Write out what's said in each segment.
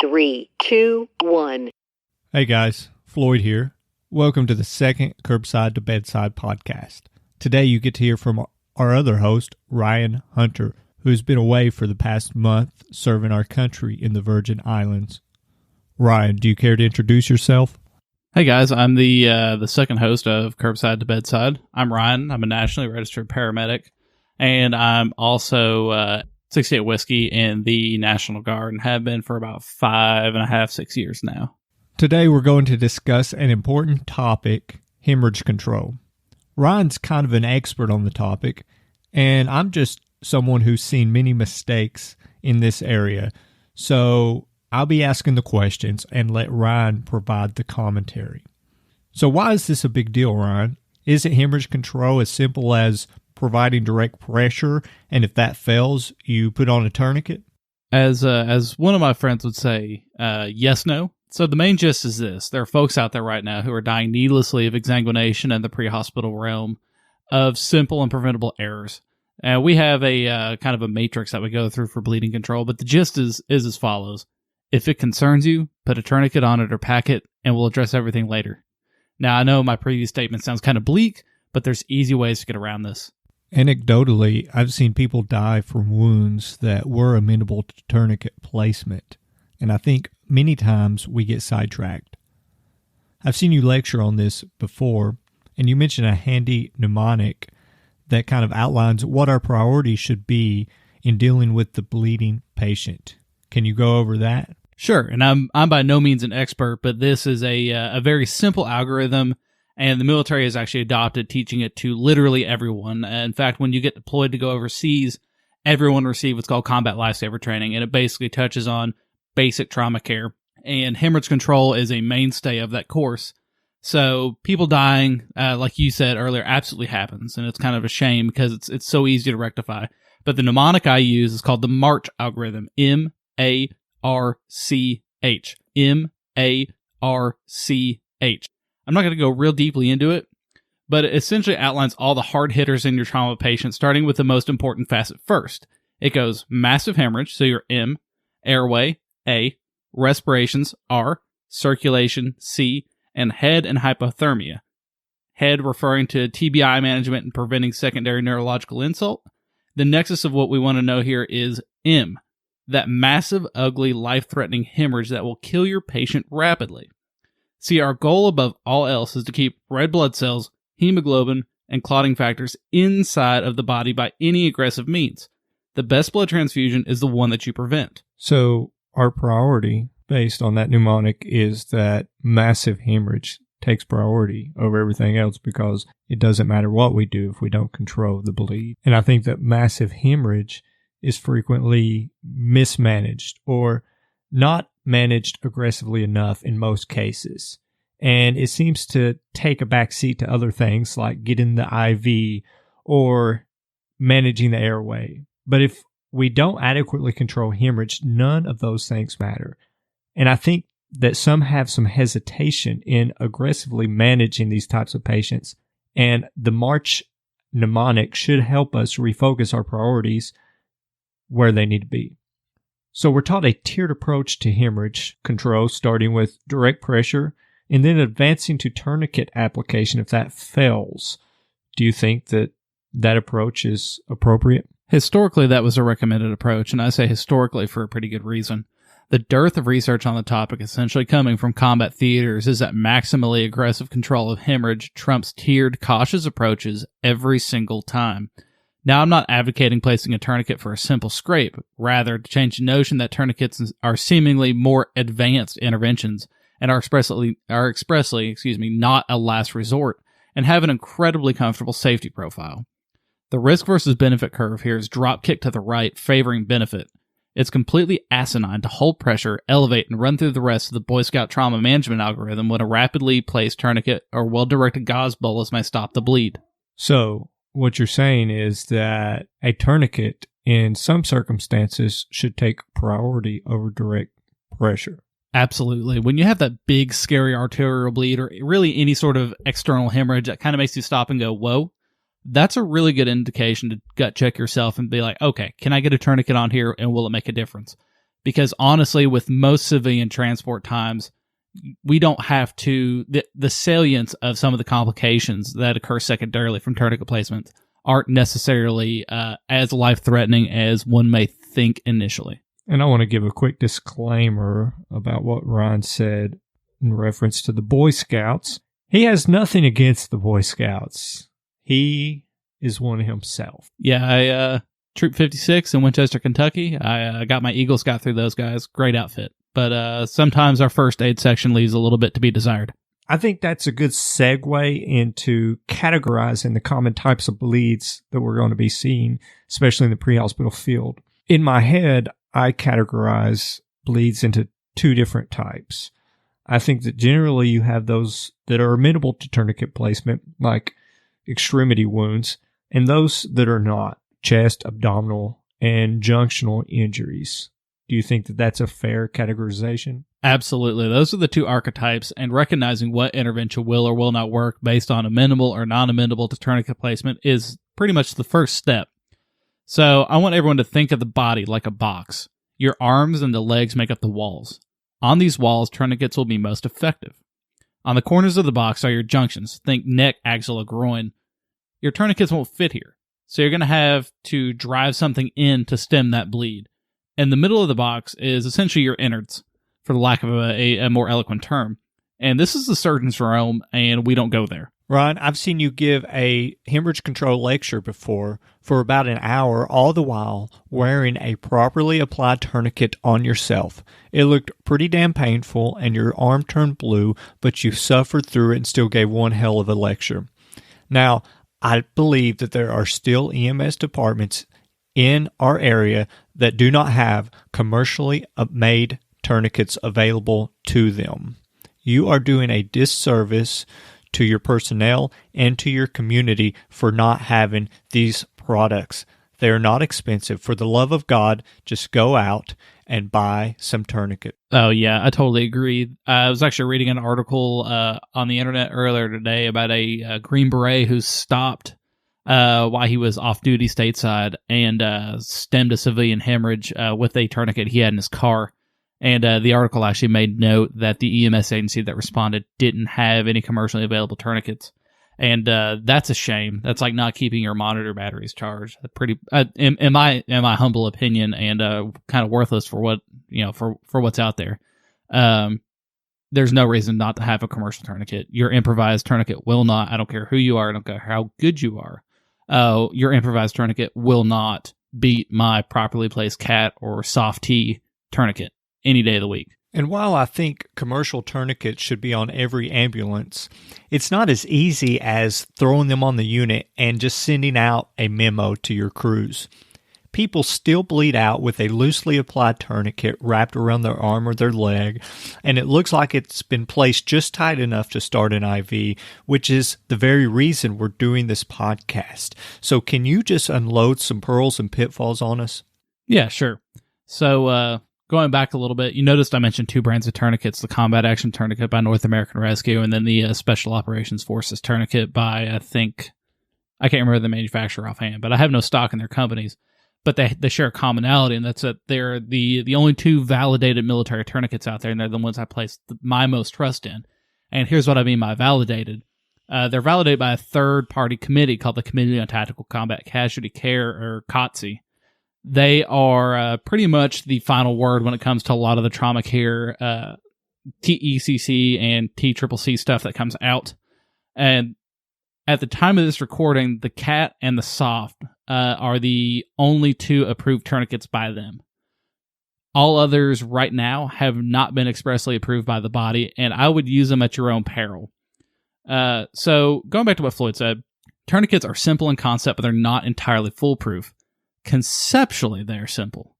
3, 2, 1. Hey guys, Floyd here. Welcome to the second Curbside to Bedside podcast. Today you get to hear from our other host, Ryan Hunter, who's been away for the past month serving our country in the Virgin Islands. Ryan, do you care to introduce yourself? Hey guys, I'm the second host of Curbside to Bedside. I'm Ryan. I'm a nationally registered paramedic, and I'm also 68 Whiskey in the National Guard and have been for about 5.5, 6 years now. Today we're going to discuss an important topic, hemorrhage control. Ryan's kind of an expert on the topic, and I'm just someone who's seen many mistakes in this area. So I'll be asking the questions and let Ryan provide the commentary. So why is this a big deal, Ryan? Isn't hemorrhage control as simple as providing direct pressure, and if that fails, you put on a tourniquet? As one of my friends would say, yes, no. So the main gist is this. There are folks out there right now who are dying needlessly of exsanguination in the pre-hospital realm of simple and preventable errors. We have a kind of a matrix that we go through for bleeding control, but the gist is as follows. If it concerns you, put a tourniquet on it or pack it, and we'll address everything later. Now, I know my previous statement sounds kind of bleak, but there's easy ways to get around this. Anecdotally, I've seen people die from wounds that were amenable to tourniquet placement, and I think many times we get sidetracked. I've seen you lecture on this before, and you mentioned a handy mnemonic that kind of outlines what our priorities should be in dealing with the bleeding patient. Can you go over that? Sure, and I'm by no means an expert, but this is a very simple algorithm, and the military has actually adopted teaching it to literally everyone. In fact, when you get deployed to go overseas, everyone receives what's called combat lifesaver training, and it basically touches on basic trauma care. And hemorrhage control is a mainstay of that course. So people dying, like you said earlier, absolutely happens, and it's kind of a shame because it's so easy to rectify. But the mnemonic I use is called the MARCH algorithm, M-A-R-C-H, M-A-R-C-H. I'm not going to go real deeply into it, but it essentially outlines all the hard hitters in your trauma patient, starting with the most important facet first. It goes massive hemorrhage, so your M, airway, A, respirations, R, circulation, C, and head and hypothermia. Head referring to TBI management and preventing secondary neurological insult. The nexus of what we want to know here is M, that massive, ugly, life-threatening hemorrhage that will kill your patient rapidly. See, our goal above all else is to keep red blood cells, hemoglobin, and clotting factors inside of the body by any aggressive means. The best blood transfusion is the one that you prevent. So our priority, based on that mnemonic, is that massive hemorrhage takes priority over everything else because it doesn't matter what we do if we don't control the bleed. And I think that massive hemorrhage is frequently mismanaged or not managed aggressively enough in most cases. And it seems to take a backseat to other things like getting the IV or managing the airway. But if we don't adequately control hemorrhage, none of those things matter. And I think that some have some hesitation in aggressively managing these types of patients. And the MARCH mnemonic should help us refocus our priorities where they need to be. So we're taught a tiered approach to hemorrhage control, starting with direct pressure and then advancing to tourniquet application if that fails. Do you think that that approach is appropriate? Historically, that was a recommended approach, and I say historically for a pretty good reason. The dearth of research on the topic essentially coming from combat theaters is that maximally aggressive control of hemorrhage trumps tiered, cautious approaches every single time. Now, I'm not advocating placing a tourniquet for a simple scrape, rather to change the notion that tourniquets are seemingly more advanced interventions and are expressly not a last resort and have an incredibly comfortable safety profile. The risk versus benefit curve here is drop kick to the right, favoring benefit. It's completely asinine to hold pressure, elevate, and run through the rest of the Boy Scout trauma management algorithm when a rapidly placed tourniquet or well-directed gauze bolus may stop the bleed. So what you're saying is that a tourniquet in some circumstances should take priority over direct pressure. Absolutely. When you have that big, scary arterial bleed or really any sort of external hemorrhage that kind of makes you stop and go, whoa, that's a really good indication to gut check yourself and be like, okay, can I get a tourniquet on here and will it make a difference? Because honestly, with most civilian transport times, we don't have to, the salience of some of the complications that occur secondarily from tourniquet placement aren't necessarily as life-threatening as one may think initially. And I want to give a quick disclaimer about what Ryan said in reference to the Boy Scouts. He has nothing against the Boy Scouts. He is one himself. Yeah, I Troop 56 in Winchester, Kentucky. I got my Eagle Scout through those guys. Great outfit. But sometimes our first aid section leaves a little bit to be desired. I think that's a good segue into categorizing the common types of bleeds that we're going to be seeing, especially in the pre-hospital field. In my head, I categorize bleeds into two different types. I think that generally you have those that are amenable to tourniquet placement, like extremity wounds, and those that are not, chest, abdominal, and junctional injuries. Do you think that that's a fair categorization? Absolutely. Those are the two archetypes, and recognizing what intervention will or will not work based on amenable or non-amenable to tourniquet placement is pretty much the first step. So I want everyone to think of the body like a box. Your arms and the legs make up the walls. On these walls, tourniquets will be most effective. On the corners of the box are your junctions. Think neck, axilla, groin. Your tourniquets won't fit here, so you're going to have to drive something in to stem that bleed. In the middle of the box is essentially your innards, for the lack of a more eloquent term. And this is the surgeon's realm, and we don't go there. Ron, I've seen you give a hemorrhage control lecture before for about an hour, all the while wearing a properly applied tourniquet on yourself. It looked pretty damn painful, and your arm turned blue, but you suffered through it and still gave one hell of a lecture. Now, I believe that there are still EMS departments in our area that do not have commercially made tourniquets available to them. You are doing a disservice to your personnel and to your community for not having these products. They are not expensive. For the love of God, just go out and buy some tourniquet. Oh, yeah, I totally agree. I was actually reading an article on the internet earlier today about a Green Beret who stopped while he was off-duty stateside and stemmed a civilian hemorrhage with a tourniquet he had in his car. And the article actually made note that the EMS agency that responded didn't have any commercially available tourniquets. And that's a shame. That's like not keeping your monitor batteries charged. Pretty, in my humble opinion, and kind of worthless for what for what's out there. There's no reason not to have a commercial tourniquet. Your improvised tourniquet will not. I don't care who you are. I don't care how good you are. Your improvised tourniquet will not beat my properly placed cat or soft T tourniquet any day of the week. And while I think commercial tourniquets should be on every ambulance, it's not as easy as throwing them on the unit and just sending out a memo to your crews. People still bleed out with a loosely applied tourniquet wrapped around their arm or their leg, and it looks like it's been placed just tight enough to start an IV, which is the very reason we're doing this podcast. So can you just unload some pearls and pitfalls on us? Yeah, sure. So, going back a little bit, you noticed I mentioned two brands of tourniquets, the Combat Action Tourniquet by North American Rescue, and then the Special Operations Forces Tourniquet by, I can't remember the manufacturer offhand, but I have no stock in their companies. But they share a commonality, and that's that they're the only two validated military tourniquets out there, and they're the ones I place my most trust in. And here's what I mean by validated. They're validated by a third-party committee called the Committee on Tactical Combat Casualty Care, or COTC. They are pretty much the final word when it comes to a lot of the trauma care, TECC and TCCC stuff that comes out. And at the time of this recording, the CAT and the SOFT are the only two approved tourniquets by them. All others right now have not been expressly approved by the body, and I would use them at your own peril. So going back to what Floyd said, tourniquets are simple in concept, but they're not entirely foolproof. Conceptually, they are simple.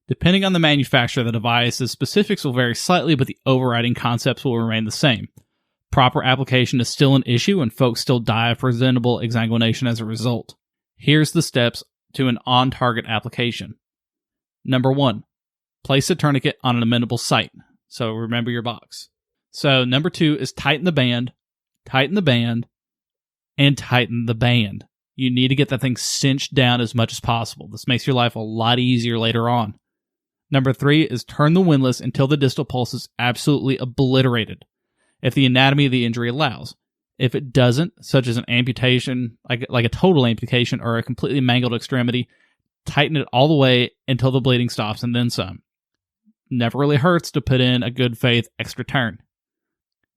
Depending on the manufacturer of the device, the specifics will vary slightly, but the overriding concepts will remain the same. Proper application is still an issue, and folks still die of presentable exsanguination as a result. Here's the steps to an on-target application. Number 1, place a tourniquet on an amendable site. So remember your box. So number 2 is tighten the band, and tighten the band. You need to get that thing cinched down as much as possible. This makes your life a lot easier later on. Number 3 is turn the windlass until the distal pulse is absolutely obliterated, if the anatomy of the injury allows. If it doesn't, such as an amputation, like a total amputation or a completely mangled extremity, tighten it all the way until the bleeding stops and then some. Never really hurts to put in a good faith extra turn.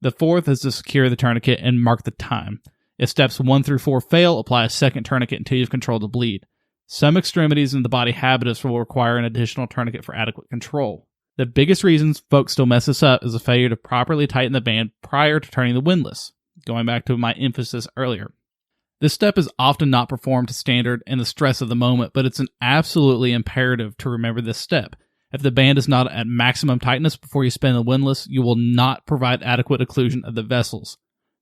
The 4th is to secure the tourniquet and mark the time. If steps 1 through 4 fail, apply a second tourniquet until you've controlled the bleed. Some extremities in the body habitus will require an additional tourniquet for adequate control. The biggest reasons folks still mess this up is a failure to properly tighten the band prior to turning the windlass, going back to my emphasis earlier. This step is often not performed to standard in the stress of the moment, but it's an absolutely imperative to remember this step. If the band is not at maximum tightness before you spin the windlass, you will not provide adequate occlusion of the vessels.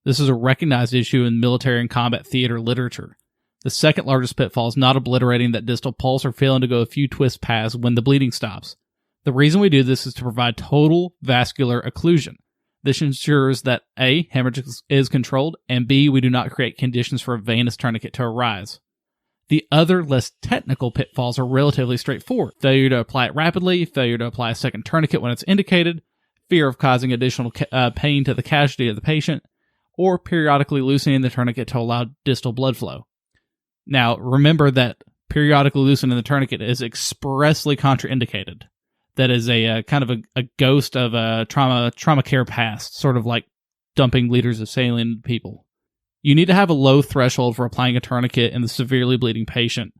This is a recognized issue in military and combat theater literature. The second largest pitfall is not obliterating that distal pulse or failing to go a few twist paths when the bleeding stops. The reason we do this is to provide total vascular occlusion. This ensures that A, hemorrhage is controlled, and B, we do not create conditions for a venous tourniquet to arise. The other, less technical pitfalls are relatively straightforward. Failure to apply it rapidly, failure to apply a second tourniquet when it's indicated, fear of causing additional pain to the casualty of the patient, or periodically loosening the tourniquet to allow distal blood flow. Now, remember that periodically loosening the tourniquet is expressly contraindicated. That is a kind of a ghost of a trauma care past, sort of like dumping liters of saline into people. You need to have a low threshold for applying a tourniquet in the severely bleeding patient.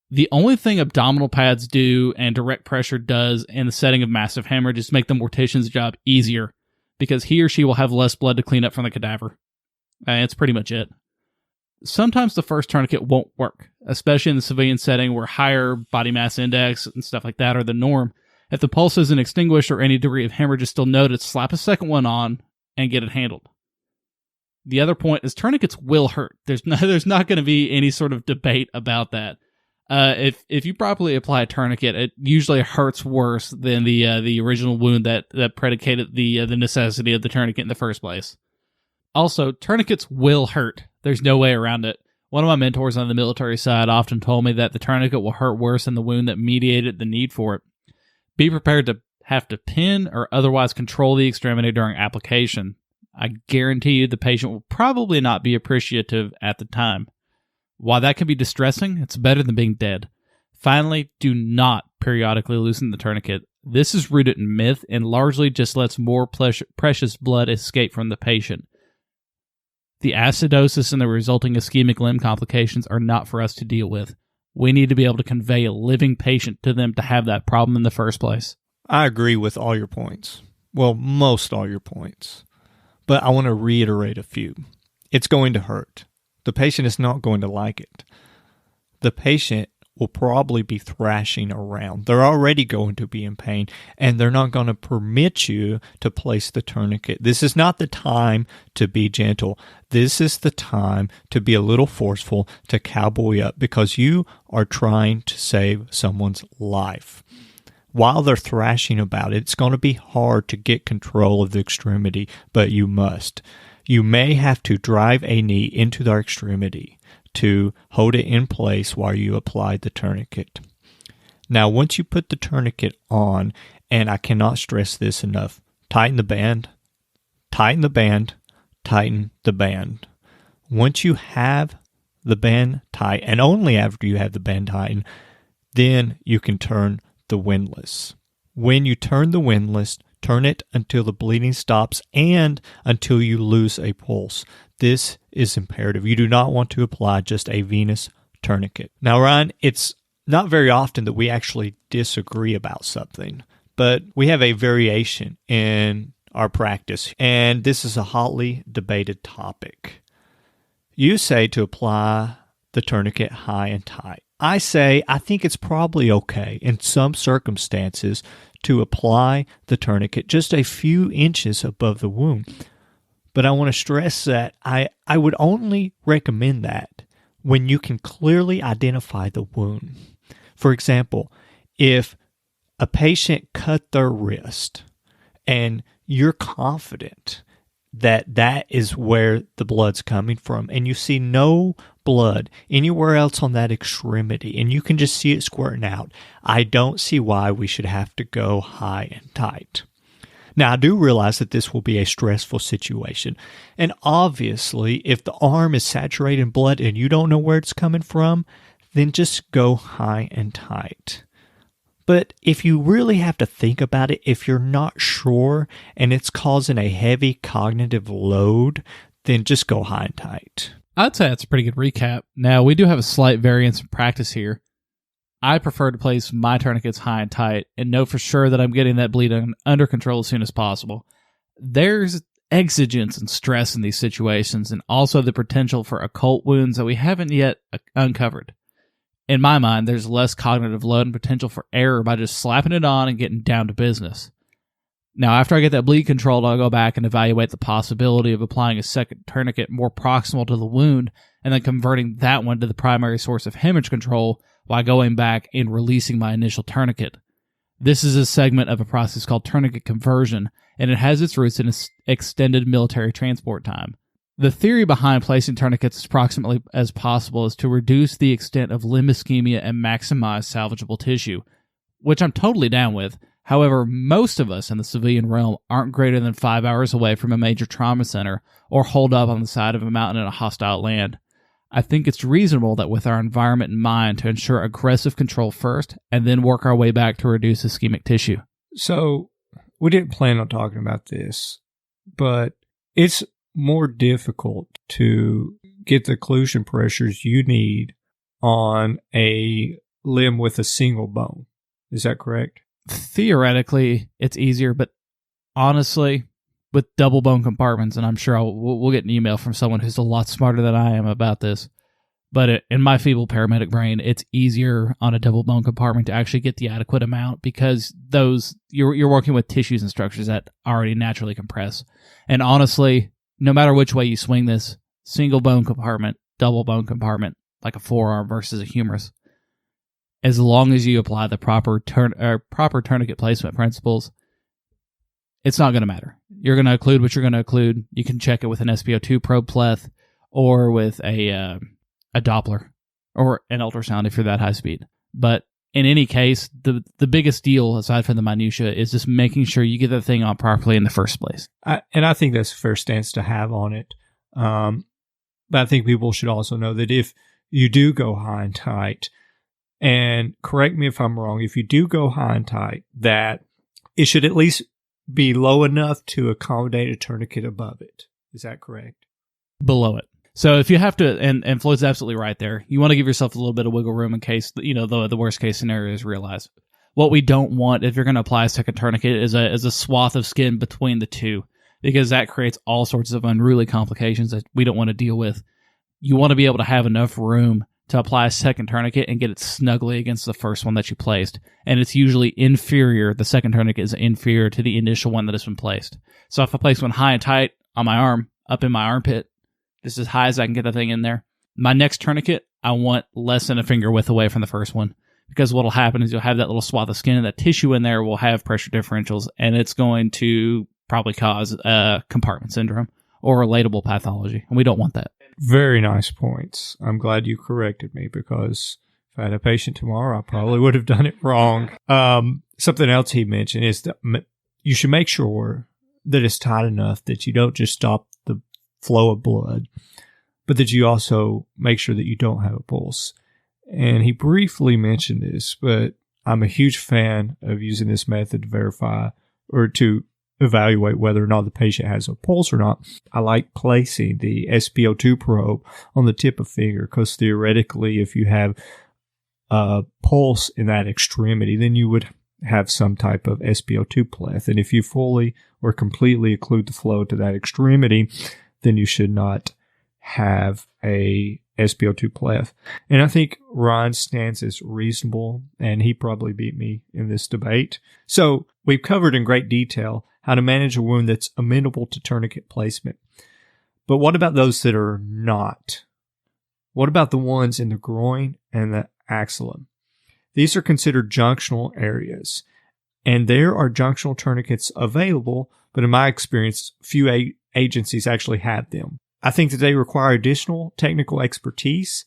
The only thing abdominal pads do and direct pressure does in the setting of massive hemorrhage is make the mortician's job easier, because he or she will have less blood to clean up from the cadaver. That's pretty much it. Sometimes the first tourniquet won't work, especially in the civilian setting where higher body mass index and stuff like that are the norm. If the pulse isn't extinguished or any degree of hemorrhage is still noted, slap a second one on and get it handled. The other point is tourniquets will hurt. There's not going to be any sort of debate about that. If you properly apply a tourniquet, it usually hurts worse than the original wound that predicated the necessity of the tourniquet in the first place. Also, tourniquets will hurt. There's no way around it. One of my mentors on the military side often told me that the tourniquet will hurt worse than the wound that mediated the need for it. Be prepared to have to pin or otherwise control the extremity during application. I guarantee you the patient will probably not be appreciative at the time. While that can be distressing, it's better than being dead. Finally, do not periodically loosen the tourniquet. This is rooted in myth and largely just lets more precious blood escape from the patient. The acidosis and the resulting ischemic limb complications are not for us to deal with. We need to be able to convey a living patient to them to have that problem in the first place. I agree with all your points. Well, most all your points. But I want to reiterate a few. It's going to hurt. The patient is not going to like it. The patient will probably be thrashing around. They're already going to be in pain, and they're not going to permit you to place the tourniquet. This is not the time to be gentle. This is the time to be a little forceful, to cowboy up, because you are trying to save someone's life. While they're thrashing about it, it's going to be hard to get control of the extremity, but you must. You may have to drive a knee into their extremity to hold it in place while you apply the tourniquet. Now, once you put the tourniquet on, and I cannot stress this enough, tighten the band, tighten the band, tighten the band. Once you have the band tight, and only after you have the band tightened, then you can turn the windlass. When you turn the windlass, turn it until the bleeding stops and until you lose a pulse. This is imperative. You do not want to apply just a venous tourniquet. Now, Ryan, it's not very often that we actually disagree about something, but we have a variation in our practice, and this is a hotly debated topic. You say to apply the tourniquet high and tight. I say I think it's probably okay in some circumstances to apply the tourniquet just a few inches above the wound. But I want to stress that I would only recommend that when you can clearly identify the wound. For example, if a patient cut their wrist and you're confident that that is where the blood's coming from, and you see no blood anywhere else on that extremity and you can just see it squirting out, I don't see why we should have to go high and tight. Now, I do realize that this will be a stressful situation. And obviously, if the arm is saturated in blood and you don't know where it's coming from, then just go high and tight. But if you really have to think about it, if you're not sure and it's causing a heavy cognitive load, then just go high and tight. I'd say that's a pretty good recap. Now, we do have a slight variance in practice here. I prefer to place my tourniquets high and tight and know for sure that I'm getting that bleed under control as soon as possible. There's exigence and stress in these situations and also the potential for occult wounds that we haven't yet uncovered. In my mind, there's less cognitive load and potential for error by just slapping it on and getting down to business. Now, after I get that bleed controlled, I'll go back and evaluate the possibility of applying a second tourniquet more proximal to the wound and then converting that one to the primary source of hemorrhage control while going back and releasing my initial tourniquet. This is a segment of a process called tourniquet conversion, and it has its roots in extended military transport time. The theory behind placing tourniquets as proximately as possible is to reduce the extent of limb ischemia and maximize salvageable tissue, which I'm totally down with. However, most of us in the civilian realm aren't greater than 5 hours away from a major trauma center or holed up on the side of a mountain in a hostile land. I think it's reasonable that with our environment in mind to ensure aggressive control first and then work our way back to reduce ischemic tissue. So, we didn't plan on talking about this, but it's more difficult to get the occlusion pressures you need on a limb with a single bone. Is that correct? Theoretically, it's easier, but honestly, with double bone compartments, and I'm sure we'll get an email from someone who's a lot smarter than I am about this, but in my feeble paramedic brain, it's easier on a double bone compartment to actually get the adequate amount because you're working with tissues and structures that already naturally compress. And honestly, no matter which way you swing this, single bone compartment, double bone compartment, like a forearm versus a humerus, as long as you apply the proper tourniquet placement principles, it's not going to matter. You're going to occlude what you're going to occlude. You can check it with an SpO2 probe pleth or with a Doppler or an ultrasound if you're that high speed. But in any case, the biggest deal, aside from the minutia, is just making sure you get the thing on properly in the first place. I think that's a fair stance to have on it. But I think people should also know that if you do go high and tight, and correct me if I'm wrong, if you do go high and tight, that it should at least be low enough to accommodate a tourniquet above it. Is that correct? Below it. So if you have to, and Floyd's absolutely right there, you want to give yourself a little bit of wiggle room in case, the worst case scenario is realized. What we don't want if you're going to apply a second tourniquet is a swath of skin between the two, because that creates all sorts of unruly complications that we don't want to deal with. You want to be able to have enough room to apply a second tourniquet and get it snugly against the first one that you placed. And it's usually inferior. The second tourniquet is inferior to the initial one that has been placed. So if I place one high and tight on my arm, up in my armpit, just as high as I can get the thing in there, my next tourniquet, I want less than a finger width away from the first one. Because what will happen is you'll have that little swath of skin, and that tissue in there will have pressure differentials, and it's going to probably cause compartment syndrome or relatable pathology. And we don't want that. Very nice points. I'm glad you corrected me because if I had a patient tomorrow, I probably would have done it wrong. Something else he mentioned is that you should make sure that it's tight enough that you don't just stop the flow of blood, but that you also make sure that you don't have a pulse. And he briefly mentioned this, but I'm a huge fan of using this method to verify or to evaluate whether or not the patient has a pulse or not. I like placing the SpO2 probe on the tip of finger because theoretically, if you have a pulse in that extremity, then you would have some type of SpO2 pleth. And if you fully or completely occlude the flow to that extremity, then you should not have a SpO2 pleth. And I think Ryan's stance is reasonable, and he probably beat me in this debate. So we've covered in great detail how to manage a wound that's amenable to tourniquet placement. But what about those that are not? What about the ones in the groin and the axilla? These are considered junctional areas, and there are junctional tourniquets available, but in my experience, few agencies actually have them. I think that they require additional technical expertise,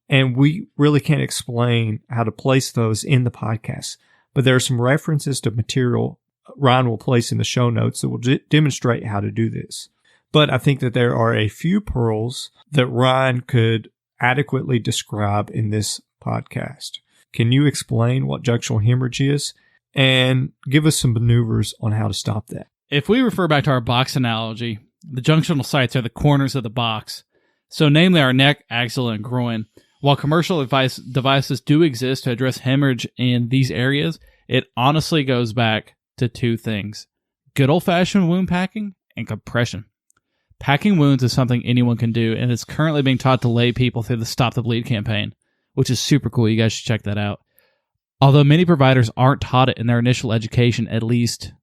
and we really can't explain how to place those in the podcast. But there are some references to material Ryan will place in the show notes that will demonstrate how to do this. But I think that there are a few pearls that Ryan could adequately describe in this podcast. Can you explain what junctional hemorrhage is and give us some maneuvers on how to stop that? If we refer back to our box analogy, the junctional sites are the corners of the box. So namely our neck, axilla, and groin. While commercial devices do exist to address hemorrhage in these areas, it honestly goes back to two things: good old-fashioned wound packing and compression. Packing wounds is something anyone can do, and it's currently being taught to lay people through the Stop the Bleed campaign, which is super cool. You guys should check that out. Although many providers aren't taught it in their initial education, at least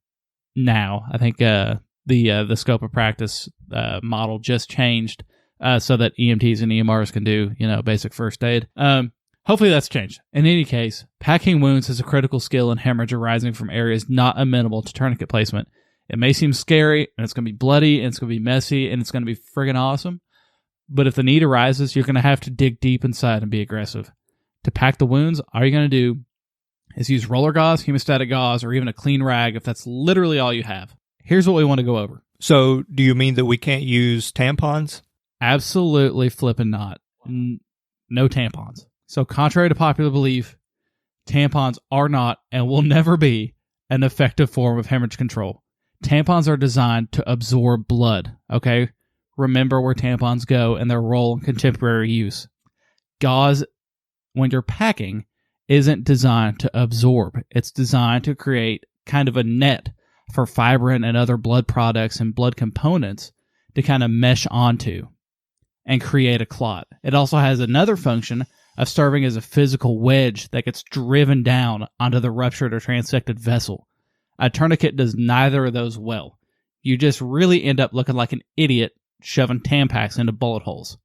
now. I think the scope of practice model just changed so that EMTs and EMRs can do, basic first aid. Hopefully that's changed. In any case, packing wounds is a critical skill in hemorrhage arising from areas not amenable to tourniquet placement. It may seem scary, and it's going to be bloody, and it's going to be messy, and it's going to be friggin' awesome. But if the need arises, you're going to have to dig deep inside and be aggressive. To pack the wounds, all you're going to do is use roller gauze, hemostatic gauze, or even a clean rag if that's literally all you have. Here's what we want to go over. So do you mean that we can't use tampons? Absolutely flippin' not. No tampons. So contrary to popular belief, tampons are not and will never be an effective form of hemorrhage control. Tampons are designed to absorb blood, okay? Remember where tampons go and their role in contemporary use. Gauze, when you're packing, isn't designed to absorb. It's designed to create kind of a net for fibrin and other blood products and blood components to kind of mesh onto and create a clot. It also has another function of serving as a physical wedge that gets driven down onto the ruptured or transected vessel. A tourniquet does neither of those well. You just really end up looking like an idiot shoving Tampax into bullet holes.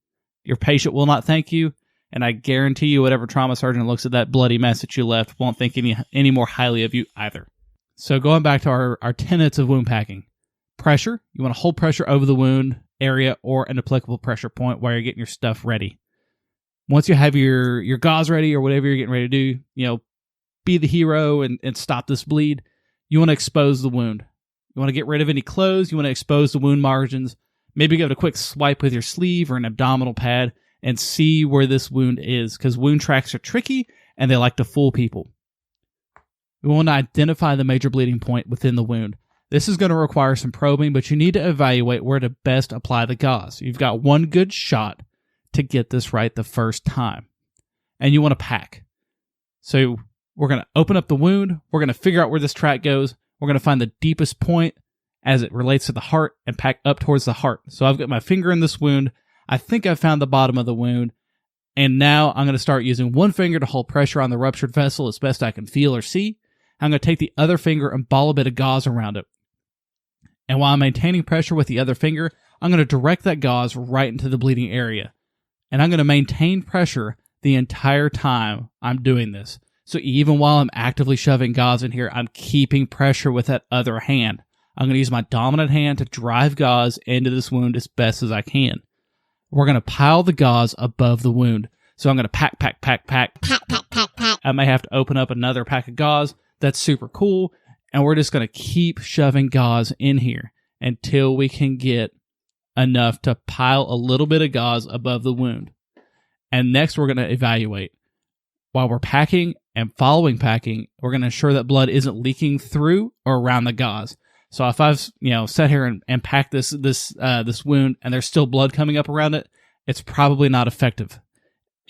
Your patient will not thank you, and I guarantee you whatever trauma surgeon looks at that bloody mess that you left won't think any more highly of you either. So going back to our tenets of wound packing. Pressure. You want to hold pressure over the wound area or an applicable pressure point while you're getting your stuff ready. Once you have your gauze ready or whatever you're getting ready to do, be the hero and stop this bleed. You want to expose the wound. You want to get rid of any clothes. You want to expose the wound margins. Maybe give it a quick swipe with your sleeve or an abdominal pad and see where this wound is, because wound tracks are tricky and they like to fool people. We want to identify the major bleeding point within the wound. This is going to require some probing, but you need to evaluate where to best apply the gauze. You've got one good shot to get this right the first time. And you want to pack. So we're going to open up the wound. We're going to figure out where this track goes. We're going to find the deepest point as it relates to the heart and pack up towards the heart. So I've got my finger in this wound. I think I've found the bottom of the wound. And now I'm going to start using one finger to hold pressure on the ruptured vessel as best I can feel or see. I'm going to take the other finger and ball a bit of gauze around it. And while I'm maintaining pressure with the other finger, I'm going to direct that gauze right into the bleeding area. And I'm going to maintain pressure the entire time I'm doing this. So even while I'm actively shoving gauze in here, I'm keeping pressure with that other hand. I'm going to use my dominant hand to drive gauze into this wound as best as I can. We're going to pile the gauze above the wound. So I'm going to pack. I may have to open up another pack of gauze. That's super cool. And we're just going to keep shoving gauze in here until we can get enough to pile a little bit of gauze above the wound. And next we're going to evaluate. While we're packing and following packing, we're going to ensure that blood isn't leaking through or around the gauze. So if I've sat here and packed this wound and there's still blood coming up around it, it's probably not effective.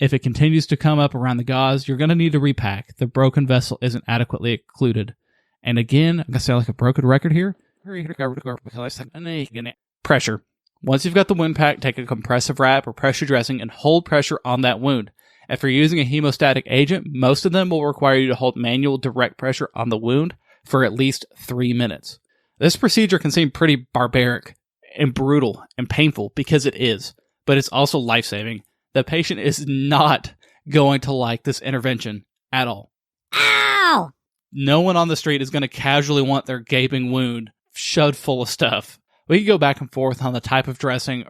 If it continues to come up around the gauze, you're going to need to repack. The broken vessel isn't adequately occluded. And again, I'm going to sound like a broken record here. Pressure. Once you've got the wound packed, take a compressive wrap or pressure dressing and hold pressure on that wound. If you're using a hemostatic agent, most of them will require you to hold manual direct pressure on the wound for at least 3 minutes. This procedure can seem pretty barbaric and brutal and painful because it is, but it's also life-saving. The patient is not going to like this intervention at all. Ow! No one on the street is going to casually want their gaping wound shoved full of stuff. We could go back and forth on the type of dressing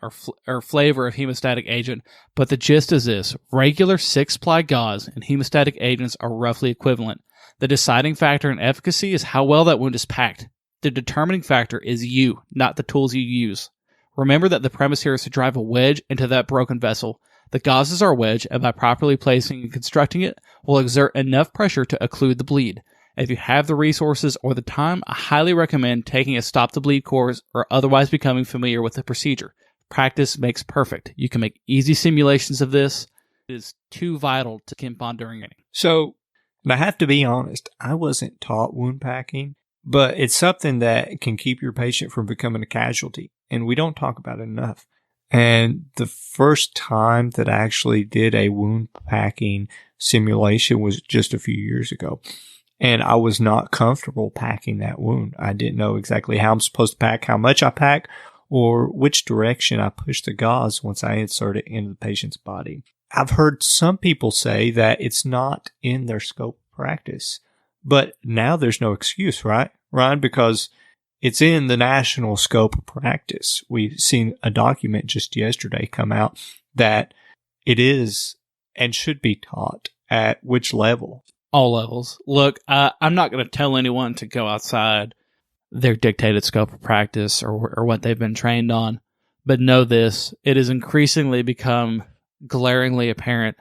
or flavor of hemostatic agent, but the gist is this. Regular 6-ply gauze and hemostatic agents are roughly equivalent. The deciding factor in efficacy is how well that wound is packed. The determining factor is you, not the tools you use. Remember that the premise here is to drive a wedge into that broken vessel. The gauze is our wedge, and by properly placing and constructing it, will exert enough pressure to occlude the bleed. If you have the resources or the time, I highly recommend taking a stop the bleed course or otherwise becoming familiar with the procedure. Practice makes perfect. You can make easy simulations of this. It is too vital to keep on during it. So, and I have to be honest, I wasn't taught wound packing, but it's something that can keep your patient from becoming a casualty, and we don't talk about it enough. And the first time that I actually did a wound packing simulation was just a few years ago. And I was not comfortable packing that wound. I didn't know exactly how I'm supposed to pack, how much I pack, or which direction I push the gauze once I insert it into the patient's body. I've heard some people say that it's not in their scope of practice. But now there's no excuse, right, Ryan? Because it's in the national scope of practice. We've seen a document just yesterday come out that it is and should be taught at which level. All levels. Look, I'm not going to tell anyone to go outside their dictated scope of practice or what they've been trained on. But know this, it has increasingly become glaringly apparent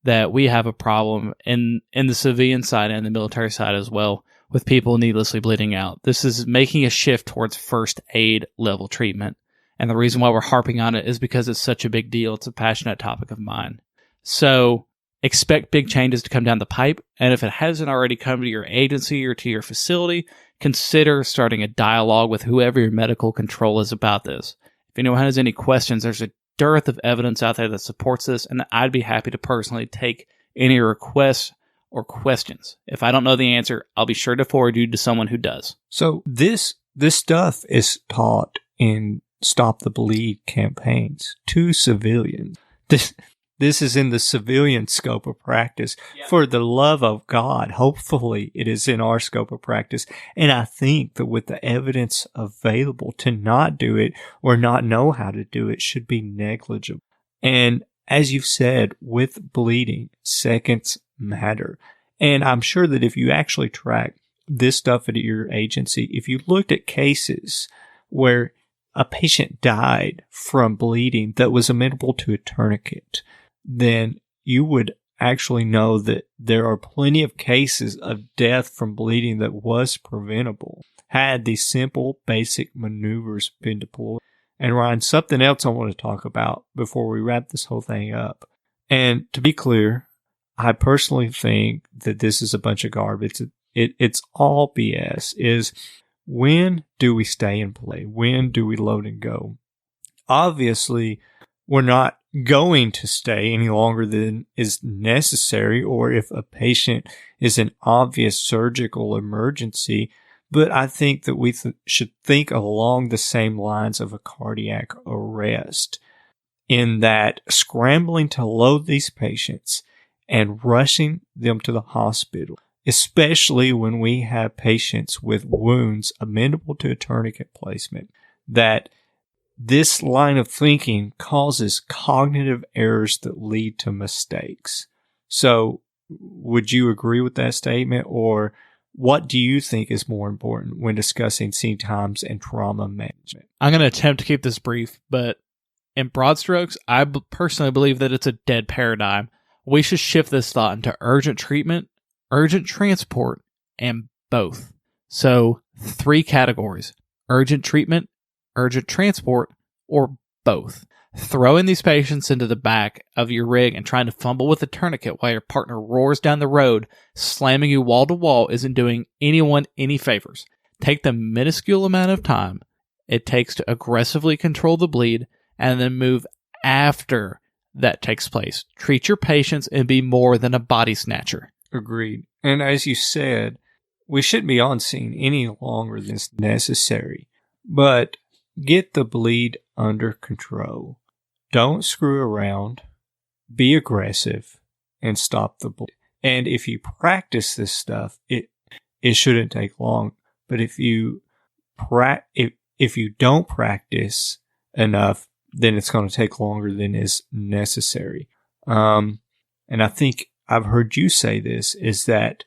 that we have a problem in the civilian side and the military side as well with people needlessly bleeding out. This is making a shift towards first aid level treatment. And the reason why we're harping on it is because it's such a big deal. It's a passionate topic of mine. So expect big changes to come down the pipe. And if it hasn't already come to your agency or to your facility, consider starting a dialogue with whoever your medical control is about this. If anyone has any questions, there's a dearth of evidence out there that supports this, and I'd be happy to personally take any requests or questions. If I don't know the answer, I'll be sure to forward you to someone who does. So this stuff is taught in Stop the Bleed campaigns to civilians. This is in the civilian scope of practice. Yeah. For the love of God, hopefully it is in our scope of practice. And I think that with the evidence available, to not do it or not know how to do it should be negligible. And as you've said, with bleeding, seconds matter. And I'm sure that if you actually track this stuff at your agency, if you looked at cases where a patient died from bleeding that was amenable to a tourniquet, then you would actually know that there are plenty of cases of death from bleeding that was preventable had these simple, basic maneuvers been deployed. And Ryan, something else I want to talk about before we wrap this whole thing up. And to be clear, I personally think that this is a bunch of garbage. It's all BS. Is when do we stay and play? When do we load and go? Obviously, we're not going to stay any longer than is necessary, or if a patient is an obvious surgical emergency. But I think that we should think along the same lines of a cardiac arrest, in that scrambling to load these patients and rushing them to the hospital, especially when we have patients with wounds amenable to a tourniquet placement, that this line of thinking causes cognitive errors that lead to mistakes. So would you agree with that statement, or what do you think is more important when discussing scene times and trauma management? I'm going to attempt to keep this brief, but in broad strokes, I personally believe that it's a dead paradigm. We should shift this thought into urgent treatment, urgent transport, and both. So 3 categories: urgent treatment, urgent transport, or both. Throwing these patients into the back of your rig and trying to fumble with a tourniquet while your partner roars down the road, slamming you wall to wall, isn't doing anyone any favors. Take the minuscule amount of time it takes to aggressively control the bleed and then move after that takes place. Treat your patients and be more than a body snatcher. Agreed. And as you said, we shouldn't be on scene any longer than necessary. But get the bleed under control. Don't screw around. Be aggressive and stop the bleed. And if you practice this stuff, it shouldn't take long. But if if you don't practice enough, then it's going to take longer than is necessary. And I think I've heard you say this is that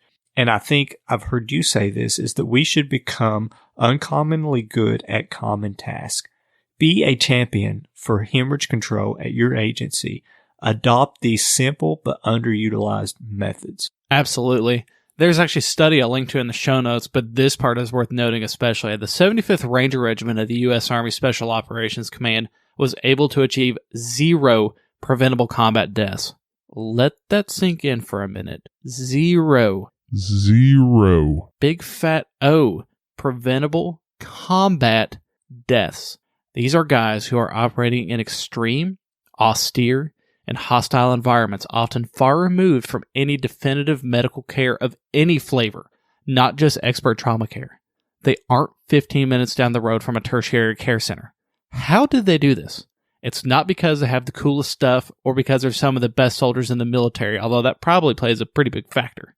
we should become uncommonly good at common tasks. Be a champion for hemorrhage control at your agency. Adopt these simple but underutilized methods. Absolutely. There's actually a study I'll link to in the show notes, but this part is worth noting especially. The 75th Ranger Regiment of the U.S. Army Special Operations Command was able to achieve 0 preventable combat deaths. Let that sink in for a minute. 0. Big fat O. Preventable combat deaths. These are guys who are operating in extreme, austere, and hostile environments, often far removed from any definitive medical care of any flavor, not just expert trauma care. They aren't 15 minutes down the road from a tertiary care center. How did they do this? It's not because they have the coolest stuff or because they're some of the best soldiers in the military, although that probably plays a pretty big factor.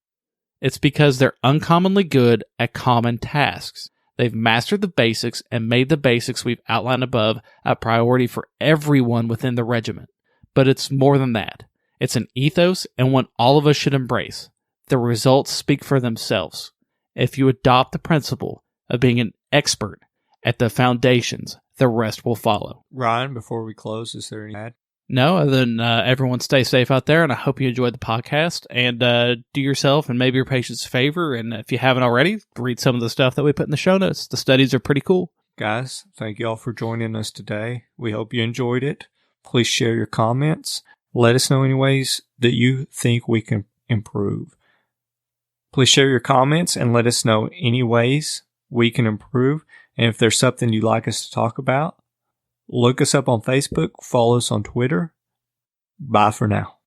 It's because they're uncommonly good at common tasks. They've mastered the basics and made the basics we've outlined above a priority for everyone within the regiment. But it's more than that. It's an ethos and one all of us should embrace. The results speak for themselves. If you adopt the principle of being an expert at the foundations, the rest will follow. Ryan, before we close, is there any ad? No, other than everyone stay safe out there, and I hope you enjoyed the podcast, and do yourself and maybe your patients a favor, and if you haven't already, read some of the stuff that we put in the show notes. The studies are pretty cool. Guys, thank you all for joining us today. We hope you enjoyed it. Please share your comments. Let us know any ways that you think we can improve. Please share your comments and let us know any ways we can improve. And if there's something you'd like us to talk about, look us up on Facebook, follow us on Twitter. Bye for now.